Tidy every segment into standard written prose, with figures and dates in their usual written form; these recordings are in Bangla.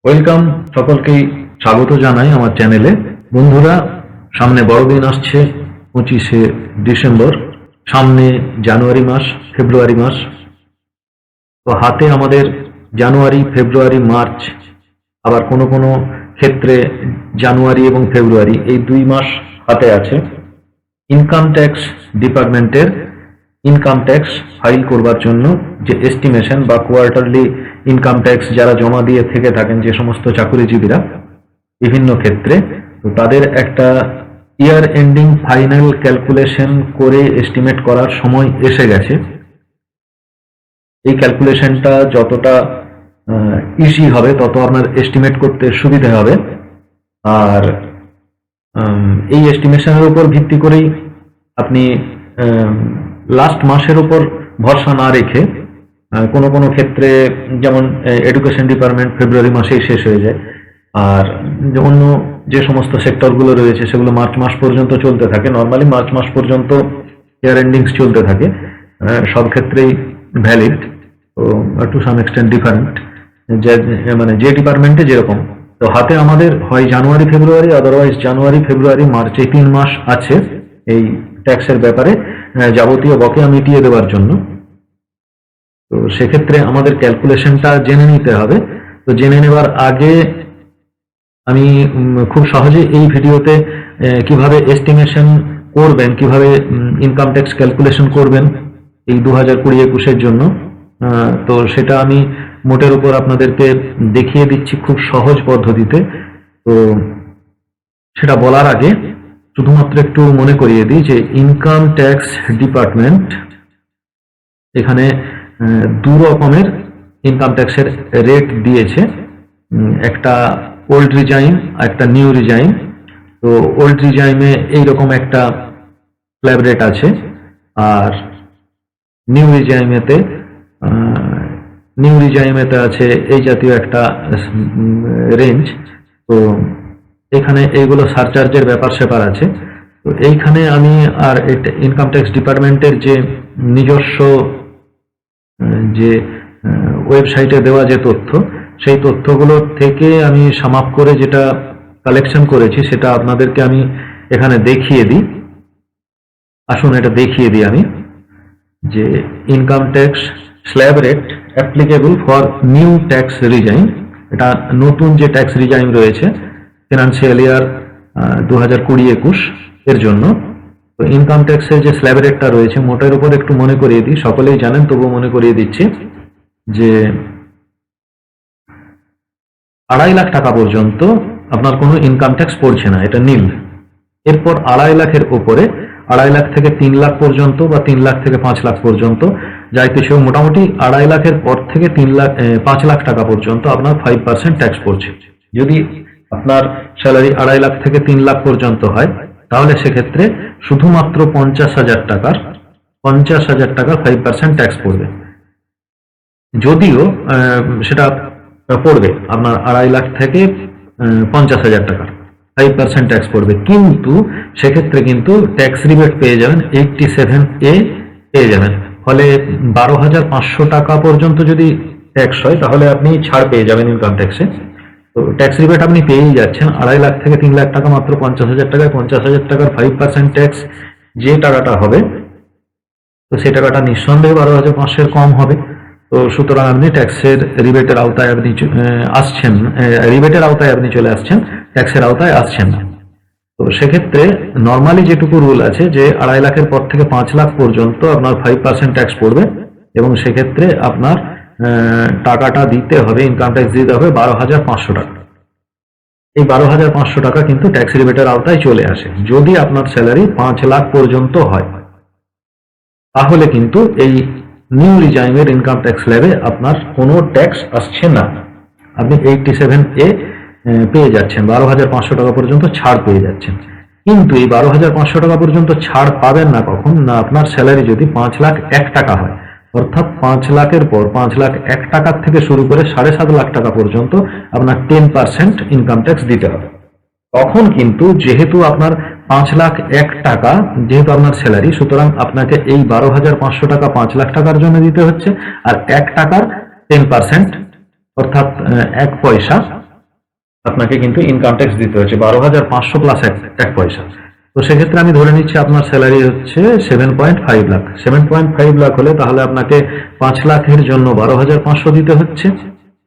ওয়েলকাম, সকলকেই স্বাগত জানাই আমার চ্যানেলে। বন্ধুরা, সামনে বড়দিন আসছে 25শে ডিসেম্বর, সামনে জানুয়ারি মাস, ফেব্রুয়ারি মাস। তো হাতে আমাদের জানুয়ারি, ফেব্রুয়ারি, মার্চ, আবার কোনো কোনো ক্ষেত্রে জানুয়ারি এবং ফেব্রুয়ারি, এই 2 মাস হাতে আছে। ইনকাম ট্যাক্স ডিপার্টমেন্টের ইনকাম ট্যাক্স ফাইল করবার জন্য যে এস্টিমেশন বা কোয়ার্টারলি ইনকাম ট্যাক্স যারা জমা দিয়ে থেকে থাকেন, যে সমস্ত চাকুরিজীবীরা বিভিন্ন ক্ষেত্রে, তো তাদের একটা ইয়ার এন্ডিং ফাইনাল ক্যালকুলেশন করে এস্টিমেট করার সময় এসে গেছে। এই ক্যালকুলেশনটা যতটা ইজি হবে তত আপনার এস্টিমেট করতে সুবিধা হবে। আর এই এস্টিমেশনের উপর ভিত্তি করেই আপনি লাস্ট মাসের উপর ভরসা না রেখে কোনো কোনো ক্ষেত্রে, যেমন এডুকেশন ডিপার্টমেন্ট ফেব্রুয়ারি মাসেই শেষ হয়ে যায়, আর অন্য যে সমস্ত সেক্টরগুলো রয়েছে সেগুলো মার্চ মাস পর্যন্ত চলতে থাকে। নর্মালি মার্চ মাস পর্যন্ত ইয়ার এন্ডিংস চলতে থাকে, সব ক্ষেত্রেই ভ্যালিড, তো টু সাম এক্সটেন্ট ডিফারেন্ট, মানে যে ডিপার্টমেন্টে যেরকম। তো হাতে আমাদের হয় জানুয়ারি ফেব্রুয়ারি, আদারওয়াইজ জানুয়ারি ফেব্রুয়ারি মার্চ, এই 3 মাস আছে এই ট্যাক্সের ব্যাপারে যাবতীয় বকেয়া মিটিয়ে দেওয়ার জন্য। তো সেক্ষেত্রে আমাদের ক্যালকুলেশনটা জেনে নিতে হবে। তো জেনে নেওয়ার আগে আমি খুব সহজে এই ভিডিওতে কিভাবে এস্টিমেশন করবেন, কিভাবে ইনকাম ট্যাক্স ক্যালকুলেশন করবেন এই 2020-21-এর জন্য, তো সেটা আমি মোটের উপর আপনাদেরকে দেখিয়ে দিচ্ছি খুব সহজ পদ্ধতিতে। তো সেটা বলার আগে শুধুমাত্র একটু মনে করিয়ে দিই যে ইনকাম ট্যাক্স ডিপার্টমেন্ট এখানে 2 রকমের ইনকাম ট্যাক্সের রেট দিয়েছে, একটা ওল্ড রিজাইম আর একটা নিউ রিজাইম। তো ওল্ড রিজাইমে এইরকম একটা স্ল্যাব রেট আছে, আর নিউ রিজাইমেতে আছে এই জাতীয় একটা রেঞ্জ। তো এখানে এইগুলো সারচার্জের ব্যাপার স্যাপার আছে। তো এইখানে আমি আর ইনকাম ট্যাক্স ডিপার্টমেন্টের যে নিজস্ব যে ওয়েবসাইটে দেওয়া যে তথ্য, সেই তথ্যগুলো থেকে আমি সাম আপ করে যেটা কালেকশন করেছি সেটা আপনাদেরকে আমি এখানে দেখিয়ে দিই। আসুন এটা দেখিয়ে দিই আমি, যে income tax slab rate applicable for new tax রিজাইম, এটা নতুন যে ট্যাক্স রিজাইম রয়েছে ফিনান্সিয়াল ইয়ার 2020-21 এর জন্য। তো ইনকাম ট্যাক্সের যে স্ল্যাব রেটটা রয়েছে, মোটের উপর একটু মনে করিয়ে দিই, সকলেই জানেন তবুও মনে করিয়ে দিচ্ছি, যে 2.5 লাখ টাকা পর্যন্ত আপনার কোনো ইনকাম ট্যাক্স পড়ছে না, এটা নীল। এরপর 2.5 লাখের উপরে, 2.5 লাখ থেকে 3 লাখ পর্যন্ত বা 3 লাখ থেকে 5 লাখ পর্যন্ত যাই কিছু, মোটামুটি 2.5 লাখের পর থেকে 5 লাখ টাকা পর্যন্ত আপনার 5% ট্যাক্স পড়ছে। যদি আপনার স্যালারি 2.5 লাখ থেকে 3 লাখ পর্যন্ত হয়, তাহলে সেক্ষেত্রে শুধুমাত্র 50,000 টাকার 5% ট্যাক্স পড়বে। যদিও সেটা পড়বে আপনার 2.5 লাখ থেকে 50,000 টাকার 5% ট্যাক্স পড়বে, কিন্তু সেক্ষেত্রে কিন্তু ট্যাক্স রিবেট পেয়ে যাবেন 87A পেয়ে যাবেন। ফলে 12,500 টাকা পর্যন্ত যদি ট্যাক্স হয় তাহলে আপনি ছাড় পেয়ে যাবেন ইনকাম ট্যাক্সে। তো ট্যাক্স রিবেট আপনি পেয়েই যাচ্ছেন। 2.5 লাখ থেকে 3 লাখ টাকা মাত্র 50,000 টাকায় 50,000 টাকার 5% ট্যাক্স যে টাকাটা হবে, তো সেই টাকাটা নিঃসন্দেহে 12,500 কম হবে। তো সুতরাং আপনি ট্যাক্সের রিবেটের আওতায় আপনি আসছেন, রিবেটের আওতায় আপনি চলে আসছেন, ট্যাক্সের আওতায় আসছেন না। তো সেক্ষেত্রে নর্মালি যেটুকু রুল আছে যে 2.5 লাখের পর থেকে 5 লাখ পর্যন্ত আপনার 5% ট্যাক্স পড়বে, এবং সেক্ষেত্রে আপনার টাকাটা দিতে হবে, ইনকাম ট্যাক্স দিতে হবে 12,500 টাকা। এই 12,500 টাকা কিন্তু ট্যাক্স রিবেটের আওতায় চলে আসে। যদি আপনার স্যালারি 5 লাখ পর্যন্ত হয়, তাহলে কিন্তু এই নিউ রিজাইমের ইনকাম ট্যাক্স স্ল্যাবে আপনার কোনো ট্যাক্স আসছে না, আপনি 87A পেয়ে যাচ্ছেন, 12,500 টাকা পর্যন্ত ছাড় পেয়ে যাচ্ছেন। কিন্তু এই 12,500 টাকা পর্যন্ত ছাড় পাবেন না কখন না, আপনার স্যালারি যদি 5,01,000 টাকা হয়, অর্থাৎ 5 লাখের পর 5,01,000 টাকার থেকে শুরু করে 7.5 লাখ টাকা পর্যন্ত আপনার 10% ইনকাম ট্যাক্স দিতে হবে। তখন কিন্তু যেহেতু আপনার 5,01,000 টাকা যেহেতু আপনার স্যালারি, সুতরাং আপনাকে এই 12,500 টাকা 5 লাখ টাকার জন্য দিতে হচ্ছে, আর 1 টাকার 10% অর্থাৎ 1 পয়সা আপনাকে কিন্তু ইনকাম ট্যাক্স দিতে হচ্ছে 12,500 প্লাস 1 পয়সা। তো সেক্ষেত্রে আমি ধরে নিচ্ছি আপনার স্যালারি হচ্ছে 7.5 লাখ। 7.5 লাখ হলে তাহলে আপনাকে 5 লাখের জন্য 12,500 দিতে হচ্ছে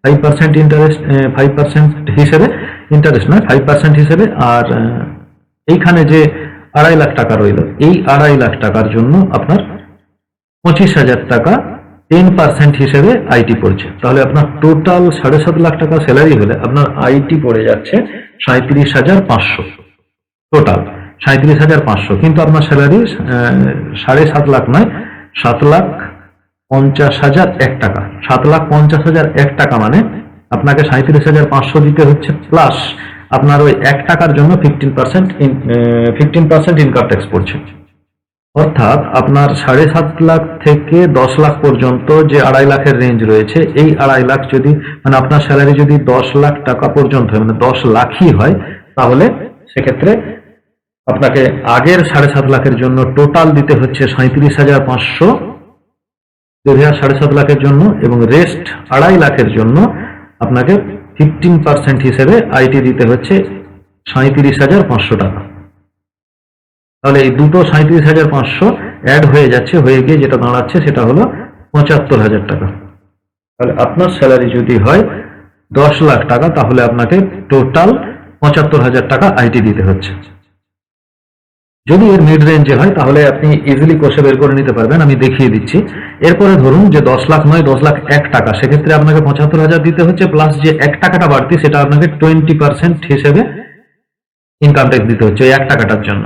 5% ইন্টারেস্ট, 5% হিসেবে, ইন্টারেস্ট নয় 5% হিসেবে। আর এইখানে যে 2.5 লাখ টাকা রইল, এই 2.5 লাখ টাকার জন্য আপনার 25,000 টাকা 10% হিসেবে আইটি পড়ছে। তাহলে আপনার টোটাল 7.5 লাখ টাকা স্যালারি হলে আপনার আইটি পড়ে যাচ্ছে 37,500। টোটাল 37,500, কিন্তু আপনার স্যালারি 7.5 লাখ নয়, 7,50,001 টাকা। 7,50,001 টাকা মানে আপনাকে 37,500 দিতে হচ্ছে, প্লাস আপনার ওই 1 টাকার জন্য 15% ইনকাম ট্যাক্স পড়ছে। অর্থাৎ আপনার 7.5 লাখ থেকে 10 লাখ পর্যন্ত যে 2.5 লাখের রেঞ্জ রয়েছে, এই 2.5 লাখ যদি মানে আপনার স্যালারি যদি 10 লাখ টাকা পর্যন্ত হয়, মানে 10 লাখই হয়, তাহলে সেক্ষেত্রে আপনাকে আগের 7.5 লাখের জন্য টোটাল দিতে হচ্ছে 37,500 7.5 লাখের জন্য, এবং রেস্ট 2.5 লাখের জন্য আপনাকে 15% হিসেবে আইটি দিতে হচ্ছে 37,500 টাকা। তাহলে এই দুটো 37,500 অ্যাড হয়ে যাচ্ছে, হয়ে গিয়ে যেটা দাঁড়াচ্ছে সেটা হলো 75,000 টাকা। তাহলে আপনার স্যালারি যদি হয় 10 লাখ টাকা, তাহলে আপনাকে টোটাল 75,000 টাকা আইটি দিতে হচ্ছে। যদি এর মিড রেঞ্জে হয় তাহলে আপনি ইজিলি কষে বের করে নিতে পারবেন, আমি দেখিয়ে দিচ্ছি। এরপরে ধরুন যে 10 লাখ নয়, 10 লাখ 1 টাকা, সেক্ষেত্রে আপনাকে 75,000 দিতে হচ্ছে, প্লাস যে 1 টাকাটা বাড়তি সেটা আপনাকে 20% হিসেবে ইনকাম ট্যাক্স দিতে হচ্ছে ওই 1 টাকাটার জন্য।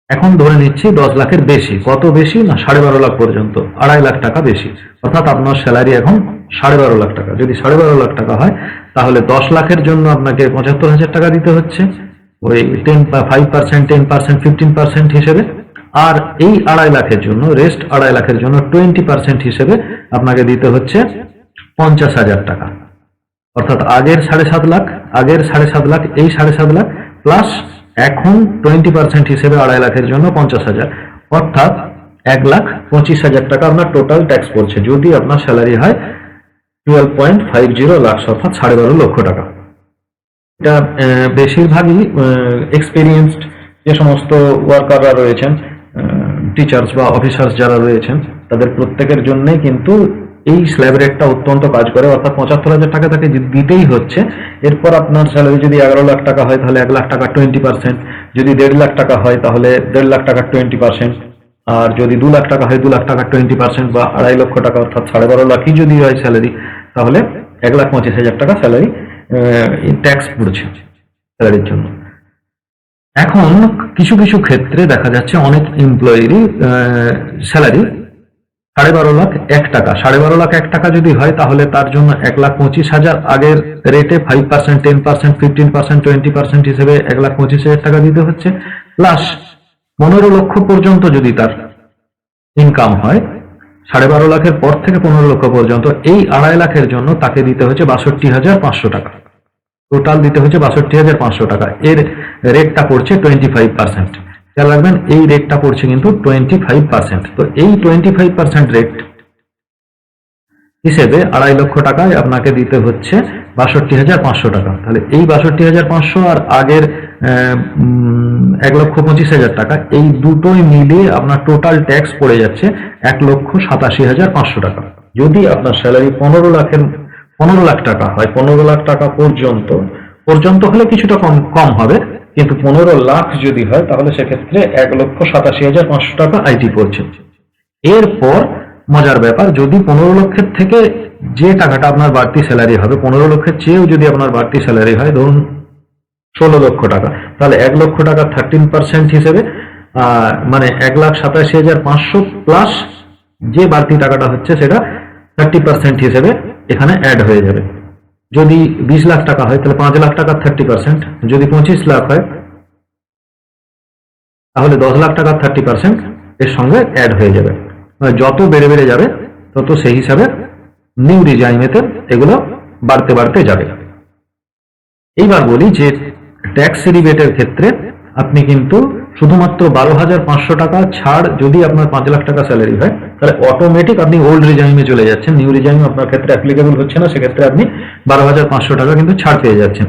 এখন ধরে নিচ্ছি 10 লাখের বেশি, কত বেশি না 12.5 লাখ পর্যন্ত, 2.5 লাখ টাকা বেশি, অর্থাৎ আপনার স্যালারি এখন 12.5 লাখ টাকা। যদি 12.5 লাখ টাকা হয় তাহলে 10 লাখের জন্য আপনাকে 75,000 টাকা দিতে হচ্ছে ওই 5%, 10%, 15% হিসেবে। আর এই 2.5 লাখের জন্য, রেস্ট 2.5 লাখের জন্য 20% হিসেবে আপনাকে দিতে হচ্ছে 50,000 টাকা। অর্থাৎ আগের 7.5 লাখ, আগের 7.5 লাখ, এই 7.5 লাখ, প্লাস এখন 20% হিসেবে 2.5 লাখের জন্য 50,000, অর্থাৎ 1,25,000 টাকা আপনার টোটাল ট্যাক্স পড়ছে যদি আপনার স্যালারি হয় 12.50 লাখ, অর্থাৎ 12.5 লক্ষ টাকা। এটা বেশিরভাগই এক্সপিরিয়েন্সড যে সমস্ত ওয়ার্কাররা রয়েছেন, টিচার্স বা অফিসার্স যারা রয়েছেন, তাদের প্রত্যেকের জন্যই কিন্তু এই স্ল্যাব রেটটা অত্যন্ত কাজ করে। অর্থাৎ 75,000 টাকা তাকে দিতেই হচ্ছে। এরপর আপনার স্যালারি যদি 11 লাখ টাকা হয় তাহলে 1 লাখ টাকা 20%, যদি 1.5 লাখ টাকা হয় তাহলে 1.5 লাখ টাকা 20%, আর যদি 2 লাখ টাকা হয় 2 লাখ টাকা 20%, বা 2.5 লক্ষ টাকা অর্থাৎ 12.5 লাখই যদি হয় স্যালারি, তাহলে 1,25,000 টাকা স্যালারি ট্যাক্স পড়ছে স্যালারির জন্য। এখন কিছু কিছু ক্ষেত্রে দেখা যাচ্ছে অনেক এমপ্লয়িরই স্যালারি 12.5 লাখ 1 টাকা। 12.5 লাখ 1 টাকা যদি হয় তাহলে তার জন্য 1,25,000 আগের রেটে 5%, 10%, 15%, 20% হিসেবে 1,25,000 টাকা দিতে হচ্ছে, প্লাস 15 লক্ষ পর্যন্ত যদি তার ইনকাম হয়, 12.5 লাখের পর থেকে 15 লক্ষ পর্যন্ত, এই 2.5 লাখের জন্য তাকে দিতে হচ্ছে 62,500 টাকা। টোটাল দিতে হচ্ছে 62,500 টাকা। এর রেটটা পড়ছে 25%। খেয়াল রাখবেন এই রেটটা পড়ছে কিন্তু 25%। তো এই 25% রেট হিসেবে 2.5 লক্ষ টাকায় আপনাকে দিতে হচ্ছে 62,500 টাকা। তাহলে এই 62,500 আর আগের 1,25,000 টাকা, এই দুটোই মিলিয়ে আপনার টোটাল ট্যাক্স পড়ে যাচ্ছে 1,87,500 টাকা। যদি আপনার স্যালারি 15 লাখ টাকা হয়, 15 লাখ টাকা পর্যন্ত হলে কিছুটা কম হবে, কিন্তু 15 লাখ যদি হয় তাহলে সেক্ষেত্রে 1,87,500 টাকা আইটি পড়ছে। এরপর মজার ব্যাপার, যদি 15 লক্ষের থেকে যে টাকাটা আপনার বাড়তি স্যালারি হবে, 15 লক্ষের চেয়েও যদি আপনার বাড়তি স্যালারি হয়, ধরুন 16 লক্ষ টাকা, তাহলে 1 লক্ষ টাকা 13% হিসেবে, মানে 1,87,500 প্লাস যে বাড়তি টাকাটা হচ্ছে সেটা 30% হিসেবে এখানে অ্যাড হয়ে যাবে। যদি 20 লাখ টাকা হয় তাহলে 5 লাখ টাকার 30%, যদি 25 লাখ হয় তাহলে 10 লাখ টাকার 30% এর সঙ্গে অ্যাড হয়ে যাবে। যত বেড়ে যাবে তত সেই হিসাবে নিউ রিজাইমেতে এগুলো বাড়তে যাবে। এইবার বলি যে ট্যাক্স রিবেটের ক্ষেত্রে আপনি কিন্তু শুধুমাত্র 12,500 টাকা ছাড়, যদি আপনার 5 লাখ টাকা স্যালারি হয় তাহলে অটোমেটিক আপনি ওল্ড রিজাইমে চলে যাচ্ছেন, নিউ রিজাইম আপনার ক্ষেত্রে অ্যাপ্লিকেবল হচ্ছে না, সেক্ষেত্রে আপনি 12,500 টাকা কিন্তু ছাড় পেয়ে যাচ্ছেন।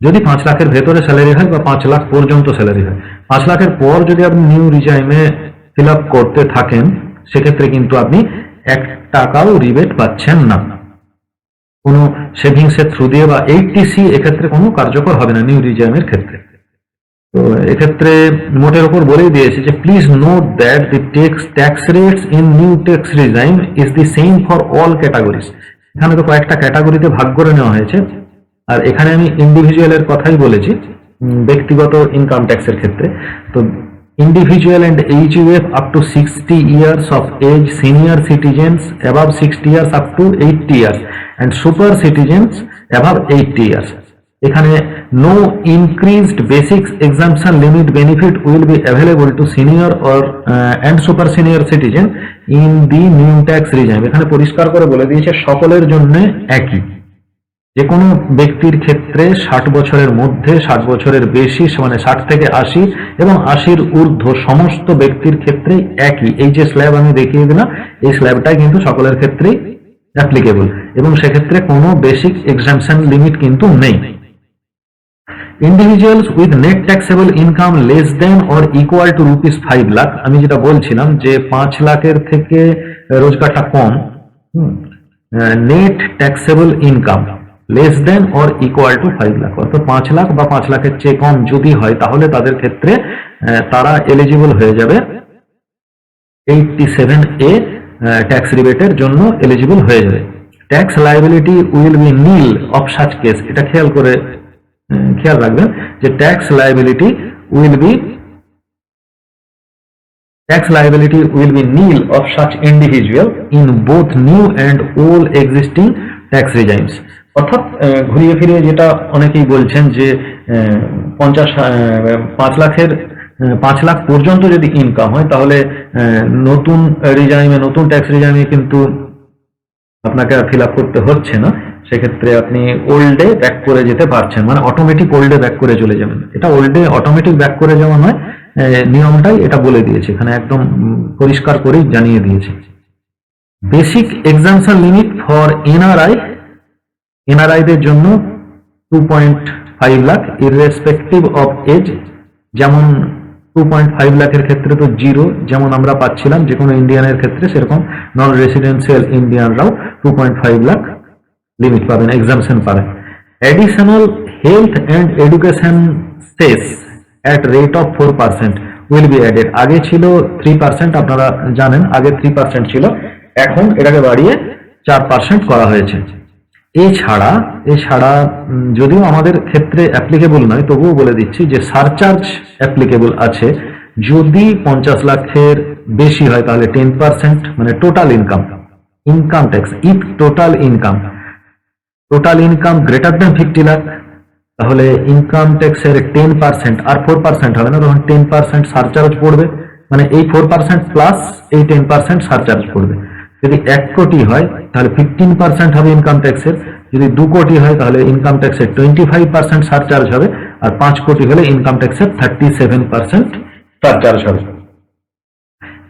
যদি 5 লাখের ভেতরে স্যালারি হয় বা 5 লাখ পর্যন্ত স্যালারি হয়। 5 লাখের পর যদি আপনি নিউ রিজাইমে ফিল আপ করতে থাকেন, সেক্ষেত্রে কিন্তু আপনি 1 টাকাও রিবেট পাচ্ছেন না। কোনো সেভিংসের থ্রু দিয়ে বা 80C এক্ষেত্রে কোনো কার্যকর হবে না নিউ রিজাইমের ক্ষেত্রে। তো এক্ষেত্রে মোটের ওপর বলেই দিয়েছে যে please note that the tax rates in new tax রিজাইম is the same for all categories. এখানে তো কয়েকটা ক্যাটাগরিতে ভাগ করে নেওয়া হয়েছে, আর এখানে আমি ইন্ডিভিজুয়ালের কথাই বলেছি, ব্যক্তিগত ইনকাম ট্যাক্সের ক্ষেত্রে। তো individual and HUF up to 60 years of age, senior citizens above 60 years up to 80 years, and super citizens above 80 years. এখানে no increased basic exemption limit benefit will be available to senior or and super senior citizen in the new tax regime. এখানে পরিষ্কার করে বলে দিয়েছে সকলের জন্য একই। যে কোনো ব্যক্তির ক্ষেত্রে 60 বছরের মধ্যে, 60 বছরের বেশি, মানে 60 থেকে 80 এবং 80-র ঊর্ধ্ব সমস্ত ব্যক্তির ক্ষেত্রে একই। এই যে স্ল্যাব আমি দেখিয়ে দিলাম, এই স্ল্যাবটাই কিন্তু সকলের ক্ষেত্রেই অ্যাপ্লিকেবল, এবং সেক্ষেত্রে কোনো বেসিক এক্সাম্পশন লিমিট কিন্তু নেই। Individuals with net taxable income less than or equal to ₹5 lakh, আমি যেটা বলছিলাম যে 5 লাখের থেকে রোজগারটা কম, net taxable income less than or equal to 5 lakh, অর্থাৎ 5 লাখ বা 5 লাখের চেয়ে কম যদি হয়, তাহলে তাদের ক্ষেত্রে তারা এলিজিবল হয়ে যাবে 87A ট্যাক্স রিবেটের জন্য এলিজিবল হয়ে যাবে। Tax liability will be nil of such case, এটা খেয়াল রাখবেন যে tax liability will be nil of such individual in both new and old existing tax regimes. অর্থাৎ ঘুরিয়ে ফিরিয়ে যেটা অনেকেই বলছেন যে 5 লাখ পর্যন্ত যদি ইনকাম হয়, তাহলে নতুন ট্যাক্স রিজাইমে কিন্তু আপনাকে ফিল আপ করতে হচ্ছে না, সেক্ষেত্রে আপনি ওল্ডে ব্যাক করে যেতে পারছেন, মানে অটোমেটিক ওল্ডে ব্যাক করে চলে যাবেন। এটা ওল্ডে অটোমেটিক ব্যাক করে যাওয়া নয়, নিয়মটাই এটা বলে দিয়েছে, এখানে একদম পরিষ্কার করেই জানিয়ে দিয়েছে। বেসিক এক্সাম্পশন লিমিট ফর এনআরআইদের জন্য 2.5 লাখ ইররেসপেক্টিভ অফ এজ, যেমন 2.5 লাখের ক্ষেত্রে তো 0, যেমন আমরা পাচ্ছিলাম যে কোনো ইন্ডিয়ানের ক্ষেত্রে, সেরকম নন রেসিডেন্সিয়াল ইন্ডিয়ানরাও 2.5 লাখ লিমিট পাবেন, এক্সাম্পশন পাবেন। Additional health and education cess at rate of 4% will be added. আগে ছিল 3%, আপনারা জানেন আগে 3% ছিল, এখন এটাকে বাড়িয়ে 4% করা হয়েছে। এছাড়া যদিও আমাদের ক্ষেত্রে অ্যাপ্লিকেবল নয়, তবুও বলে দিচ্ছি যে সারচার্জ অ্যাপ্লিকেবল আছে। যদি 50 লাখের বেশি হয় তাহলে 10%, মানে total income tax, if total income greater than 50 lakh, তাহলে ইনকাম ট্যাক্সের 10% আর 4% হবে না, তখন 10% সারচার্জ পড়বে, মানে এই 4% প্লাস এই 10% সারচার্জ পড়বে। যদি 1 কোটি হয় তাহলে 15% হবে ইনকাম ট্যাক্সের, যদি 2 কোটি হয় তাহলে ইনকাম ট্যাক্সের 25% সারচার্জ হবে, আর 5 কোটি হলে ইনকাম ট্যাক্সের 37% সারচার্জ হবে।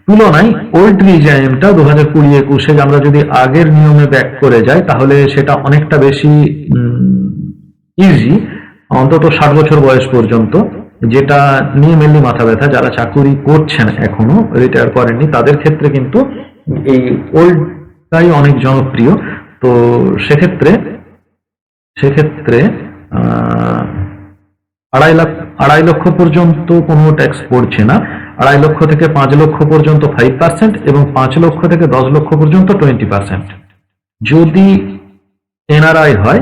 তুলনায় ওল্ড রিজাইমটা 2020-21 আমরা যদি আগের নিয়মে ব্যাক করে যাই, তাহলে সেটা অনেকটা বেশি ইজি, অন্তত 60 বছর বয়স পর্যন্ত, যেটা নিয়ে মেনলি মাথা ব্যথা। যারা চাকুরি করছেন এখনো, রিটায়ার করেননি, তাদের ক্ষেত্রে কিন্তু এই ওল্ডটাই অনেক জনপ্রিয়। তো সেক্ষেত্রে 2.5 লক্ষ পর্যন্ত কোনো ট্যাক্স পড়ছে না, 2.5 লক্ষ থেকে 5 লক্ষ পর্যন্ত 5%, এবং 5 লক্ষ থেকে 10 লক্ষ পর্যন্ত 20%। যদি এনআরআই হয়,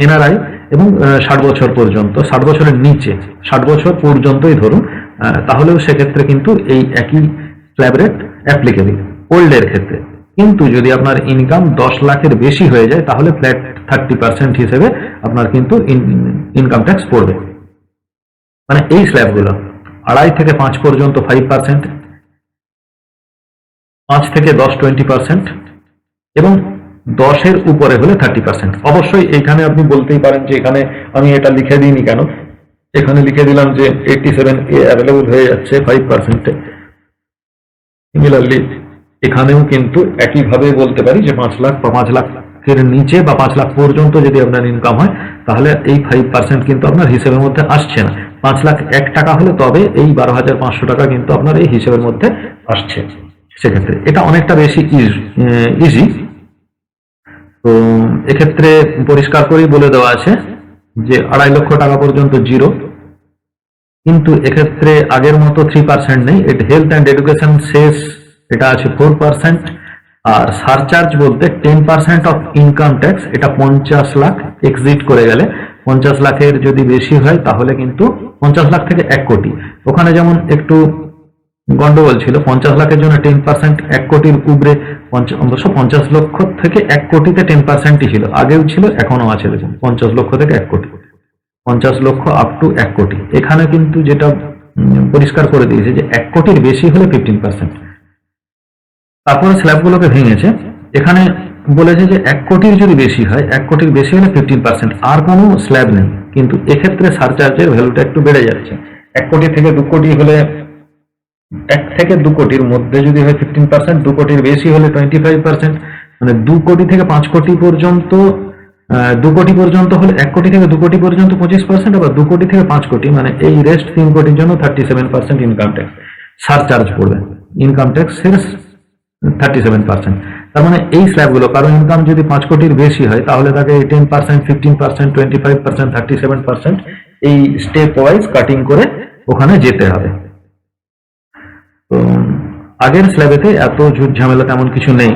এনআরআই এবং 60 বছর পর্যন্ত, 60 বছরের নিচে 60 বছর পর্যন্তই ধরুন, তাহলেও সেক্ষেত্রে কিন্তু এই একই স্ল্যাব রেট অ্যাপ্লিকেবল ওল্ডের ক্ষেত্রে। কিন্তু যদি আপনার ইনকাম 10 লাখের বেশি হয়ে যায়, তাহলে ফ্ল্যাট 30% হিসেবে আপনার কিন্তু ইনকাম ট্যাক্স পড়বে। মানে এই স্ল্যাবগুলো 2.5 থেকে 5 পর্যন্ত 5%, 5 থেকে 10 20%, এবং 10-এর উপরে হলে 30%। অবশ্যই এখানে আপনি বলতেই পারেন যে এখানে আমি এটা লিখে দিইনি কেন, এখানে লিখে দিলাম যে 87A অ্যাভেলেবল হয়ে যাচ্ছে 5%-এ। সিমিলারলি এখানেও কিন্তু একইভাবে বলতে পারি যে 5 লাখ বা 5 লাখ লাখের নিচে বা 5 লাখ পর্যন্ত যদি আপনার ইনকাম হয়, তাহলে এই 5% কিন্তু আপনার হিসেবের মধ্যে আসছে না। 5,01,000 হলে তবে এই 12,500 টাকা কিন্তু আপনার এই হিসেবের মধ্যে আসছে। সেক্ষেত্রে এটা অনেকটা বেশি ইজি। তো এক্ষেত্রে পরিষ্কার করেই বলে দেওয়া আছে যে 2.5 লক্ষ টাকা পর্যন্ত জিরো, কিন্তু এক্ষেত্রে আগের মতো 3% নেই। এটা হেলথ অ্যান্ড এডুকেশন শেষ, এটা আছে 4%। আর সারচার্জ বলতে 10% অফ ইনকাম ট্যাক্স, এটা 50 লাখ এক্সিট করে গেলে, 50 লাখের যদি বেশি হয় তাহলে কিন্তু 50 লাখ থেকে 1 কোটি, ওখানে যেমন একটু গন্ডগোল ছিল। 50 লাখের জন্য 10%, 1 কোটির উপরে 50 লক্ষ থেকে 1 কোটিতে 10%ই ছিল, আগেও ছিল এখনো আছে। দেখুন 50 লক্ষ থেকে 1 কোটি, 50 লক্ষ আপ টু 1 কোটি। এখানে কিন্তু যেটা পরিষ্কার করে দিয়েছে যে 1 কোটির বেশি হলে 15%। তারপরে স্ল্যাবগুলোকে ভেঙেছে, এখানে বলেছে যে 1 কোটির যদি বেশি হয়, 1 কোটির বেশি হলে 15%, আর কোনো স্ল্যাব নেই। কিন্তু এক্ষেত্রে সারচার্জের ভ্যালুটা একটু বেড়ে যাচ্ছে। 1 কোটি থেকে 2 কোটি হলে, 1 থেকে 2 কোটির মধ্যে যদি হয় 15%, 2 কোটির বেশি হলে 25%, মানে 2 কোটি থেকে 5 কোটি পর্যন্ত, 2 কোটি পর্যন্ত হলে, 1 কোটি থেকে 2 কোটি পর্যন্ত 25%, আবার 2 কোটি থেকে 5 কোটি মানে এই রেস্ট 3 কোটির জন্য 37% ইনকাম ট্যাক্স সারচার্জ পড়বে। ইনকাম ট্যাক্সের 37%। তার মানে এই স্ল্যাবগুলো, কারো ইনকাম যদি 5 কোটির বেশি হয় তাহলে তাকে 10%, 15%, 25%, 37% এই স্টেপ ওয়াইজ কাটিং করে ওখানে যেতে হবে। তো আগের স্ল্যাবেতে এত ঝুট ঝামেলা তেমন কিছু নেই।